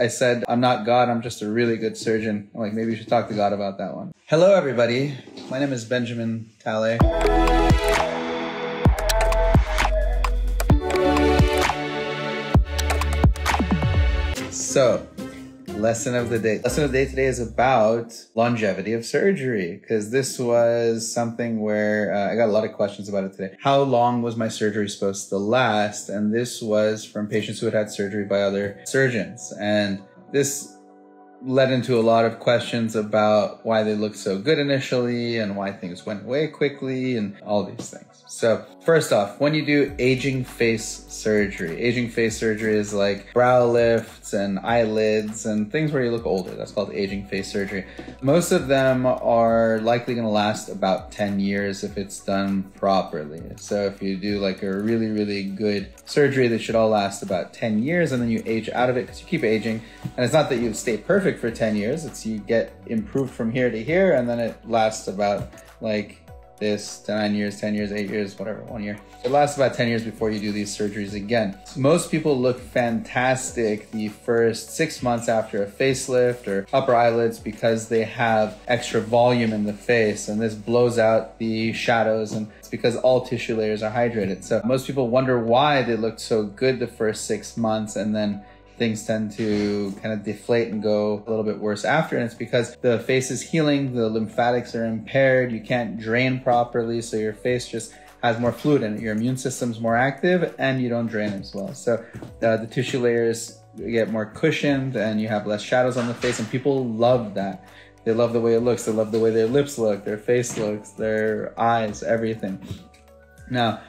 I said, I'm not God, I'm just a really good surgeon. I'm like, maybe you should talk to God about that one. Hello, everybody. My name is Benjamin Talley. So, lesson of the day. Lesson of the day today is about longevity of surgery, because this was something where I got a lot of questions about it today. How long was my surgery supposed to last? And this was from patients who had surgery by other surgeons. And this led into a lot of questions about why they looked so good initially and why things went away quickly and all these things. So first off, when you do aging face surgery is like brow lifts and eyelids and things where you look older. That's called aging face surgery. Most of them are likely going to last about 10 years if it's done properly. So if you do like a really, really good surgery, they should all last about 10 years, and then you age out of it because you keep aging. And it's not that you stay perfect for 10 years, it's you get improved from here to here, and then it lasts about like this to 9 years, 10 years, 8 years, whatever, 1 year. It lasts about 10 years before you do these surgeries again. So most people look fantastic the first 6 months after a facelift or upper eyelids because they have extra volume in the face, and this blows out the shadows, and it's because all tissue layers are hydrated. So most people wonder why they looked so good the first 6 months, and then things tend to kind of deflate and go a little bit worse after. And it's because the face is healing, the lymphatics are impaired, you can't drain properly, so your face just has more fluid in it. Your immune system's more active and you don't drain as well. So the tissue layers get more cushioned and you have less shadows on the face, and people love that. They love the way it looks, they love the way their lips look, their face looks, their eyes, everything. Now,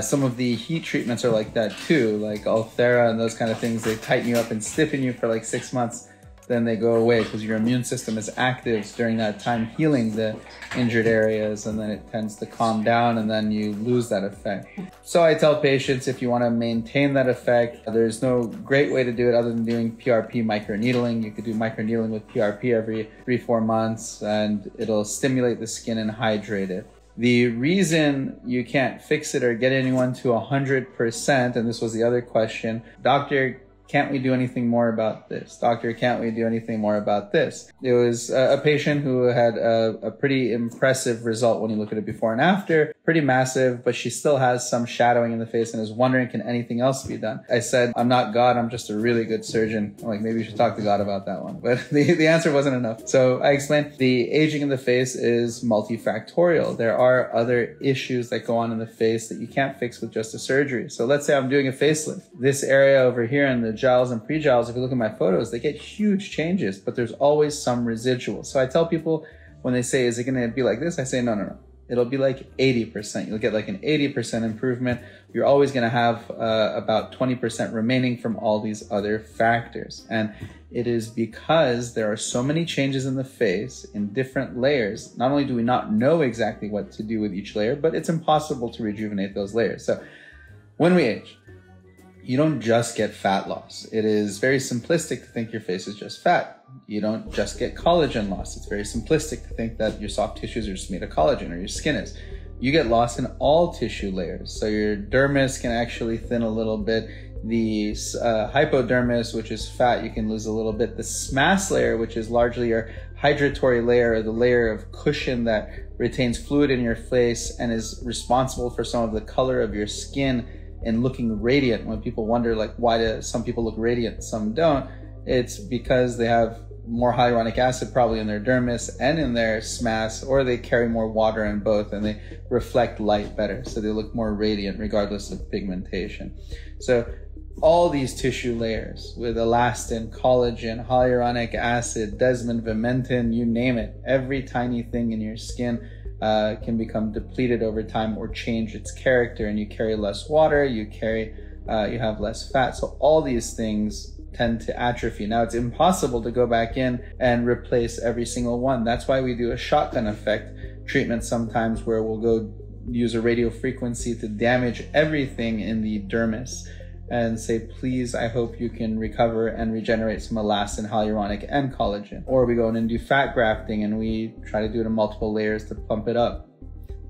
some of the heat treatments are like that too, like Ulthera and those kind of things. They tighten you up and stiffen you for like 6 months, then they go away because your immune system is active during that time healing the injured areas, and then it tends to calm down and then you lose that effect. So I tell patients, if you want to maintain that effect, there's no great way to do it other than doing PRP microneedling. You could do microneedling with PRP every 3-4 months and it'll stimulate the skin and hydrate it. The reason you can't fix it or get anyone to 100%, and this was the other question, doctor, can't we do anything more about this? Doctor, can't we do anything more about this? It was a patient who had a pretty impressive result when you look at it before and after, pretty massive, but she still has some shadowing in the face and is wondering, can anything else be done? I said, I'm not God, I'm just a really good surgeon. I'm like, maybe you should talk to God about that one. But the answer wasn't enough. So I explained the aging in the face is multifactorial. There are other issues that go on in the face that you can't fix with just a surgery. So let's say I'm doing a facelift. This area over here in the jowls and pre-jowls, if you look at my photos, they get huge changes, but there's always some residual. So I tell people when they say, is it going to be like this? I say, no. It'll be like 80%. You'll get like an 80% improvement. You're always going to have about 20% remaining from all these other factors. And it is because there are so many changes in the face in different layers. Not only do we not know exactly what to do with each layer, but it's impossible to rejuvenate those layers. So when we age, you don't just get fat loss. It is very simplistic to think your face is just fat. You don't just get collagen loss. It's very simplistic to think that your soft tissues are just made of collagen, or your skin is. You get loss in all tissue layers. So your dermis can actually thin a little bit. The hypodermis, which is fat, you can lose a little bit. The SMAS layer, which is largely your hydratatory layer, or the layer of cushion that retains fluid in your face and is responsible for some of the color of your skin and looking radiant. When people wonder, like, why do some people look radiant, some don't? It's because they have more hyaluronic acid probably in their dermis and in their SMAS, or they carry more water in both and they reflect light better. So they look more radiant regardless of pigmentation. So all these tissue layers with elastin, collagen, hyaluronic acid, desmin, vimentin, you name it, every tiny thing in your skin can become depleted over time or change its character, and you carry less water, you have less fat. So all these things tend to atrophy. Now, it's impossible to go back in and replace every single one. That's why we do a shotgun effect treatment sometimes, where we'll go use a radio frequency to damage everything in the dermis and say, please, I hope you can recover and regenerate some elastin, hyaluronic, and collagen. Or we go in and do fat grafting and we try to do it in multiple layers to pump it up.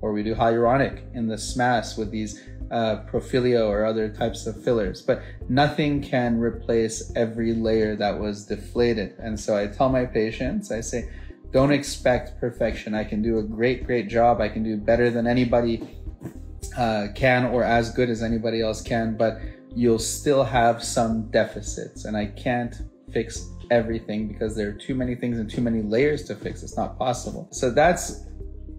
Or we do hyaluronic in the SMAS with these Profilio or other types of fillers, but nothing can replace every layer that was deflated. And so I tell my patients, I say, don't expect perfection. I can do a great job. I can do better than anybody can, or as good as anybody else can, but you'll still have some deficits, and I can't fix everything because there are too many things and too many layers to fix. It's not possible. So that's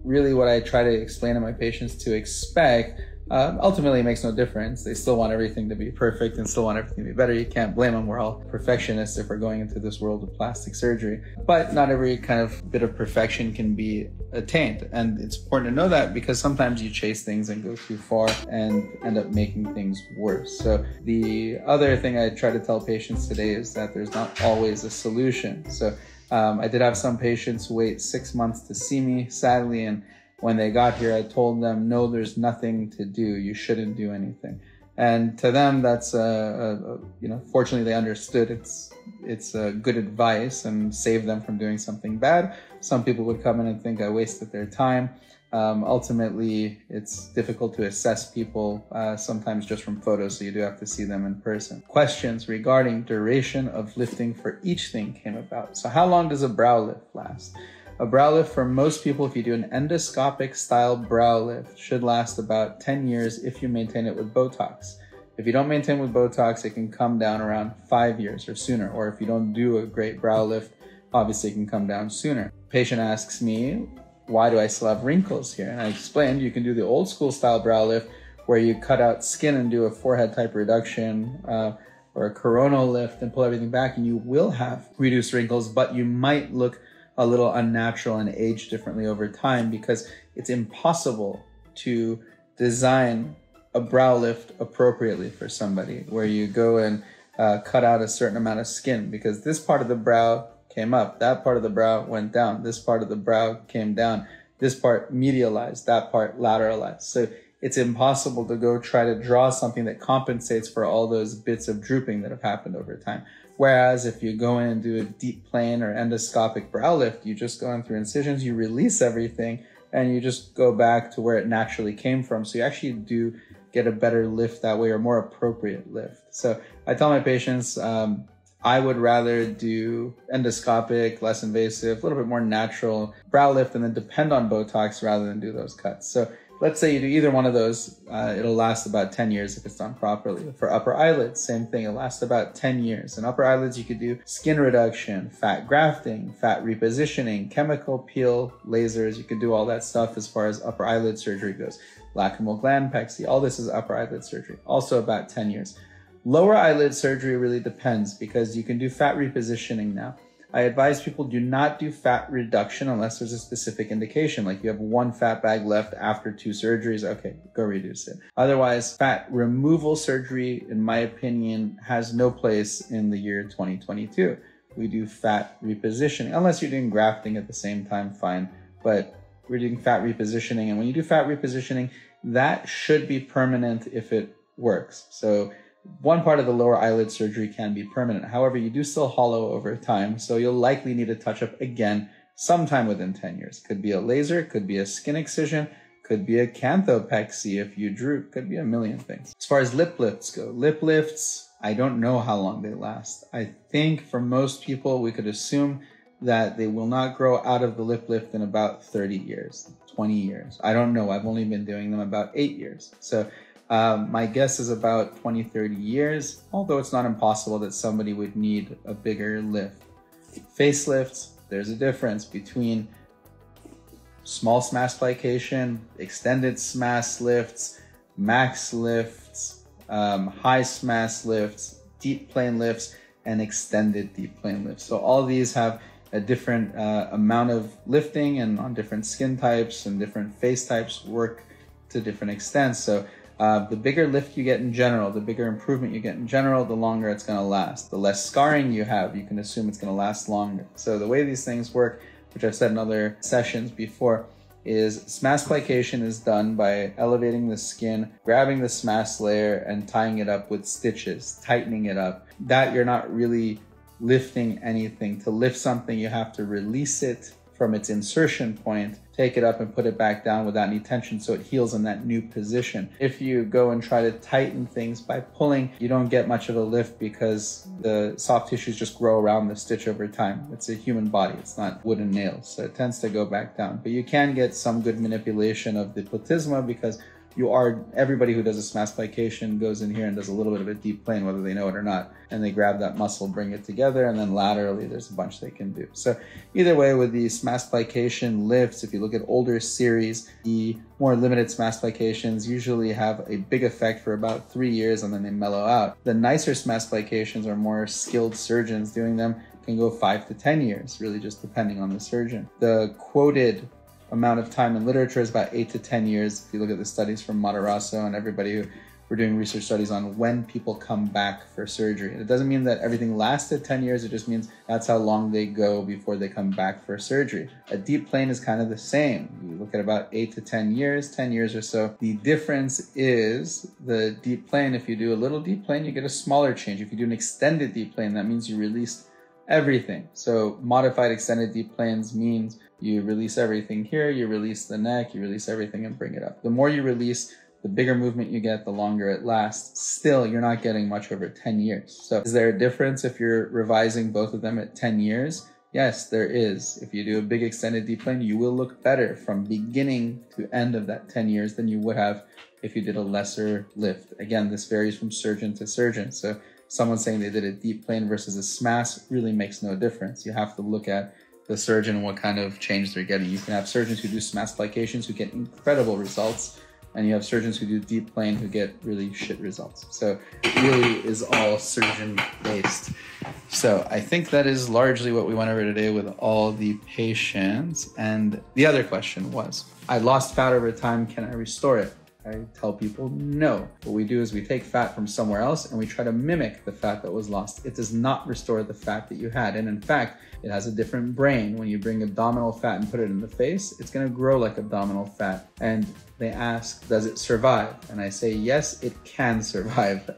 really what I try to explain to my patients to expect. Ultimately, it makes no difference. They still want everything to be perfect and still want everything to be better. You can't blame them. We're all perfectionists if we're going into this world of plastic surgery. But not every kind of bit of perfection can be attained. And it's important to know that, because sometimes you chase things and go too far and end up making things worse. So the other thing I try to tell patients today is that there's not always a solution. So I did have some patients wait 6 months to see me, sadly, and when they got here, I told them, no, there's nothing to do. You shouldn't do anything. And to them, that's, fortunately they understood it's good advice and saved them from doing something bad. Some people would come in and think I wasted their time. Ultimately, it's difficult to assess people, sometimes just from photos, so you do have to see them in person. Questions regarding duration of lifting for each thing came about. So how long does a brow lift last? A brow lift for most people, if you do an endoscopic style brow lift, should last about 10 years if you maintain it with Botox. If you don't maintain with Botox, it can come down around 5 years or sooner. Or if you don't do a great brow lift, obviously it can come down sooner. Patient asks me, why do I still have wrinkles here? And I explained, you can do the old school style brow lift where you cut out skin and do a forehead type reduction, or a coronal lift and pull everything back, and you will have reduced wrinkles, but you might look a little unnatural and age differently over time, because it's impossible to design a brow lift appropriately for somebody where you go and cut out a certain amount of skin, because this part of the brow came up, that part of the brow went down, this part of the brow came down, this part medialized, that part lateralized. So it's impossible to go try to draw something that compensates for all those bits of drooping that have happened over time. Whereas if you go in and do a deep plane or endoscopic brow lift, you just go in through incisions, you release everything, and you just go back to where it naturally came from. So you actually do get a better lift that way, or more appropriate lift. So I tell my patients, I would rather do endoscopic, less invasive, a little bit more natural brow lift, and then depend on Botox rather than do those cuts. So let's say you do either one of those, it'll last about 10 years if it's done properly. For upper eyelids, same thing, it'll last about 10 years. In upper eyelids, you could do skin reduction, fat grafting, fat repositioning, chemical peel, lasers. You could do all that stuff as far as upper eyelid surgery goes. Lacrimal gland pexy, all this is upper eyelid surgery, also about 10 years. Lower eyelid surgery really depends, because you can do fat repositioning now. I advise people do not do fat reduction unless there's a specific indication, like you have one fat bag left after 2 surgeries, okay, go reduce it. Otherwise, fat removal surgery, in my opinion, has no place in the year 2022. We do fat repositioning, unless you're doing grafting at the same time, fine, but we're doing fat repositioning, and when you do fat repositioning, that should be permanent if it works. So one part of the lower eyelid surgery can be permanent. However, you do still hollow over time, so you'll likely need a touch-up again sometime within 10 years. Could be a laser, could be a skin excision, could be a canthopexy if you droop, could be a million things. As far as lip lifts go, lip lifts, I don't know how long they last. I think for most people, we could assume that they will not grow out of the lip lift in about 30 years, 20 years. I don't know. I've only been doing them about 8 years. So my guess is about 20, 30 years, although it's not impossible that somebody would need a bigger lift. Facelifts, there's a difference between small SMAS plication, extended SMAS lifts, max lifts, high SMAS lifts, deep plane lifts, and extended deep plane lifts. So all these have a different amount of lifting, and on different skin types and different face types work to different extents. So the bigger lift you get in general, the bigger improvement you get in general, the longer it's going to last. The less scarring you have, you can assume it's going to last longer. So the way these things work, which I've said in other sessions before, is SMAS plication is done by elevating the skin, grabbing the SMAS layer, and tying it up with stitches, tightening it up. That you're not really lifting anything. To lift something, you have to release it from its insertion point, take it up and put it back down without any tension so it heals in that new position. If you go and try to tighten things by pulling, you don't get much of a lift because the soft tissues just grow around the stitch over time. It's a human body, it's not wooden nails, so it tends to go back down. But you can get some good manipulation of the platysma because everybody who does a SMAS plication goes in here and does a little bit of a deep plane, whether they know it or not, and they grab that muscle, bring it together, and then laterally there's a bunch they can do. So either way, with the SMAS plication lifts, if you look at older series, the more limited SMAS plications usually have a big effect for about 3 years and then they mellow out. The nicer SMAS plications, or more skilled surgeons doing them, can go 5 to 10 years, really just depending on the surgeon. The quoted amount of time in literature is about 8 to 10 years. If you look at the studies from Matarazzo and everybody who were doing research studies on when people come back for surgery. It doesn't mean that everything lasted 10 years. It just means that's how long they go before they come back for surgery. A deep plane is kind of the same. You look at about 8 to 10 years or so. The difference is the deep plane. If you do a little deep plane, you get a smaller change. If you do an extended deep plane, that means you released everything. So modified extended deep planes means you release everything here, you release the neck, you release everything and bring it up. The more you release, the bigger movement you get, the longer it lasts. Still, you're not getting much over 10 years. So is there a difference if you're revising both of them at 10 years? Yes, there is. If you do a big extended deep plane, you will look better from beginning to end of that 10 years than you would have if you did a lesser lift. Again, this varies from surgeon to surgeon. So someone saying they did a deep plane versus a SMAS really makes no difference. You have to look at the surgeon and what kind of change they're getting. You can have surgeons who do SMAS plications who get incredible results, and you have surgeons who do deep plane who get really shit results. So it really is all surgeon based. So I think that is largely what we went over today with all the patients. And the other question was, I lost fat over time, can I restore it? I tell people no. What we do is we take fat from somewhere else and we try to mimic the fat that was lost. It does not restore the fat that you had. And in fact, it has a different brain. When you bring abdominal fat and put it in the face, it's going to grow like abdominal fat. And they ask, does it survive? And I say, yes, it can survive.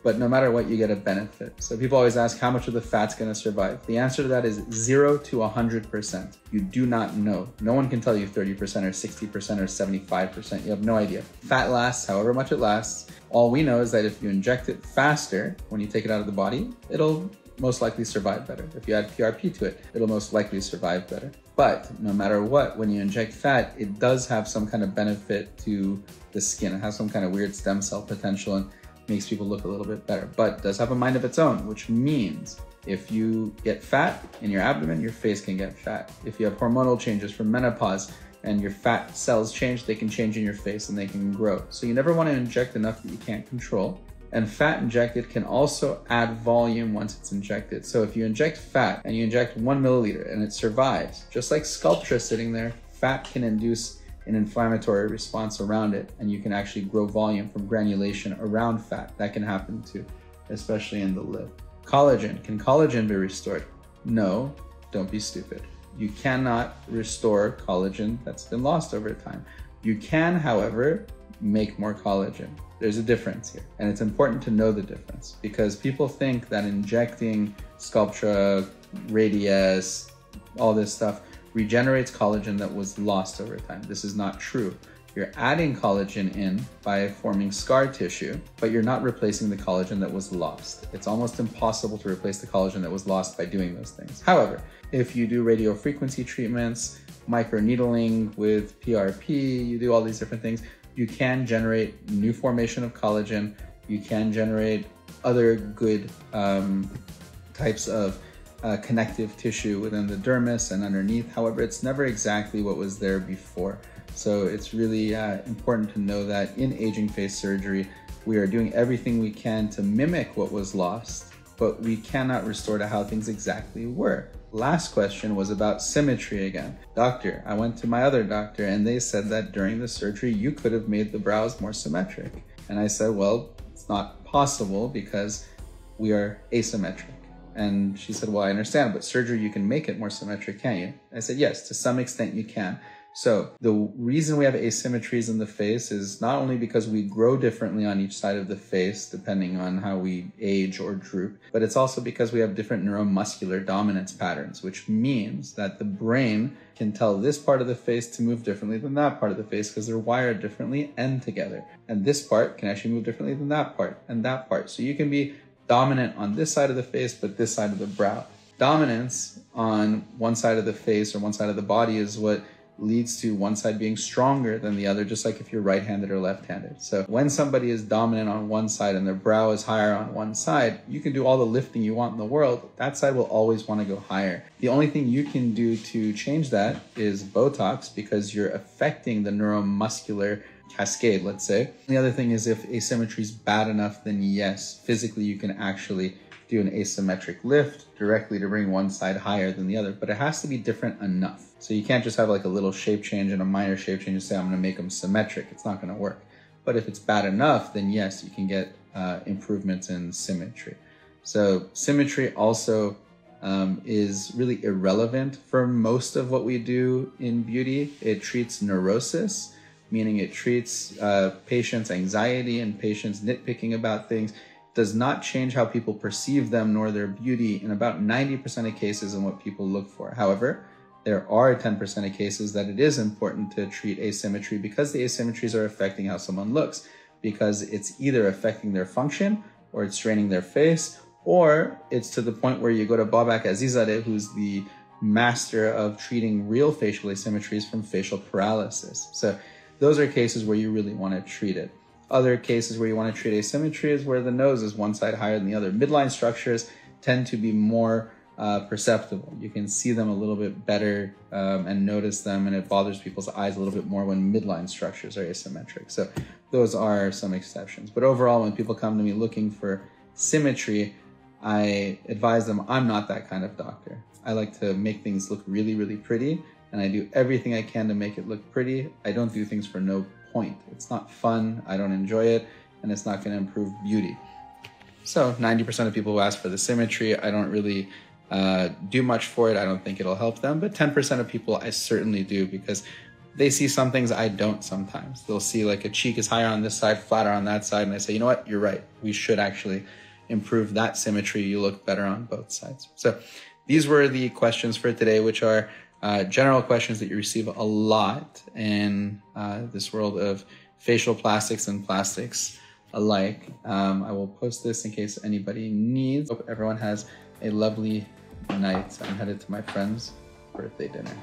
But no matter what, you get a benefit. So people always ask, how much of the fat's going to survive? The answer to that is 0 to 100%. You do not know. No one can tell you 30% or 60% or 75%. You have no idea. Fat lasts however much it lasts. All we know is that if you inject it faster, when you take it out of the body, it'll most likely survive better. If you add PRP to it, it'll most likely survive better. But no matter what, when you inject fat, it does have some kind of benefit to the skin. It has some kind of weird stem cell potential and makes people look a little bit better, but does have a mind of its own, which means if you get fat in your abdomen, your face can get fat. If you have hormonal changes from menopause and your fat cells change, they can change in your face and they can grow. So you never want to inject enough that you can't control. And fat injected can also add volume once it's injected. So if you inject fat and you inject 1 milliliter and it survives, just like Sculptra sitting there, fat can induce an inflammatory response around it, and you can actually grow volume from granulation around fat. That can happen too, especially in the lip. Collagen. Can collagen be restored? No, don't be stupid. You cannot restore collagen that's been lost over time. You can, however, make more collagen. There's a difference here, and it's important to know the difference because people think that injecting Sculptra, Radius, all this stuff regenerates collagen that was lost over time. This is not true. You're adding collagen in by forming scar tissue, but you're not replacing the collagen that was lost. It's almost impossible to replace the collagen that was lost by doing those things. However, if you do radiofrequency treatments, microneedling with PRP, you do all these different things, you can generate new formation of collagen. You can generate other good types of connective tissue within the dermis and underneath. However, it's never exactly what was there before. So it's really important to know that in aging face surgery, we are doing everything we can to mimic what was lost, but we cannot restore to how things exactly were. Last question was about symmetry again. Doctor, I went to my other doctor and they said that during the surgery, you could have made the brows more symmetric. And I said, well, it's not possible because we are asymmetric. And she said, well, I understand, but surgery, you can make it more symmetric, can't you? I said, yes, to some extent you can. So the reason we have asymmetries in the face is not only because we grow differently on each side of the face, depending on how we age or droop, but it's also because we have different neuromuscular dominance patterns, which means that the brain can tell this part of the face to move differently than that part of the face because they're wired differently and together. And this part can actually move differently than that part and that part. So you can be dominant on this side of the face, but this side of the brow. Dominance on one side of the face or one side of the body is what leads to one side being stronger than the other, just like if you're right-handed or left-handed. So when somebody is dominant on one side and their brow is higher on one side, you can do all the lifting you want in the world. That side will always want to go higher. The only thing you can do to change that is Botox, because you're affecting the neuromuscular cascade, let's say. The other thing is, if asymmetry is bad enough, then yes, physically you can actually do an asymmetric lift directly to bring one side higher than the other, but it has to be different enough. So you can't just have like a little shape change and a minor shape change and say, I'm going to make them symmetric. It's not going to work. But if it's bad enough, then yes, you can get improvements in symmetry. So symmetry also is really irrelevant for most of what we do in beauty. It treats neurosis, meaning it treats patients' anxiety and patients nitpicking about things. Does not change how people perceive them nor their beauty in about 90% of cases and what people look for. However, there are 10% of cases that it is important to treat asymmetry because the asymmetries are affecting how someone looks, because it's either affecting their function or it's straining their face, or it's to the point where you go to Babak Azizadeh, who's the master of treating real facial asymmetries from facial paralysis. So those are cases where you really want to treat it. Other cases where you want to treat asymmetry is where the nose is one side higher than the other. Midline structures tend to be more perceptible. You can see them a little bit better and notice them, and it bothers people's eyes a little bit more when midline structures are asymmetric. So those are some exceptions. But overall, when people come to me looking for symmetry, I advise them I'm not that kind of doctor. I like to make things look really, really pretty, and I do everything I can to make it look pretty. I don't do things for no point. It's not fun, I don't enjoy it, and it's not going to improve beauty. So 90% of people who ask for the symmetry, I don't really do much for it. I don't think it'll help them, but 10% of people I certainly do, because they see some things I don't sometimes. They'll see like a cheek is higher on this side, flatter on that side, and I say, you know what, you're right. We should actually improve that symmetry. You look better on both sides. So these were the questions for today, which are general questions that you receive a lot in this world of facial plastics and plastics alike. I will post this in case anybody needs. Hope everyone has a lovely night. I'm headed to my friend's birthday dinner.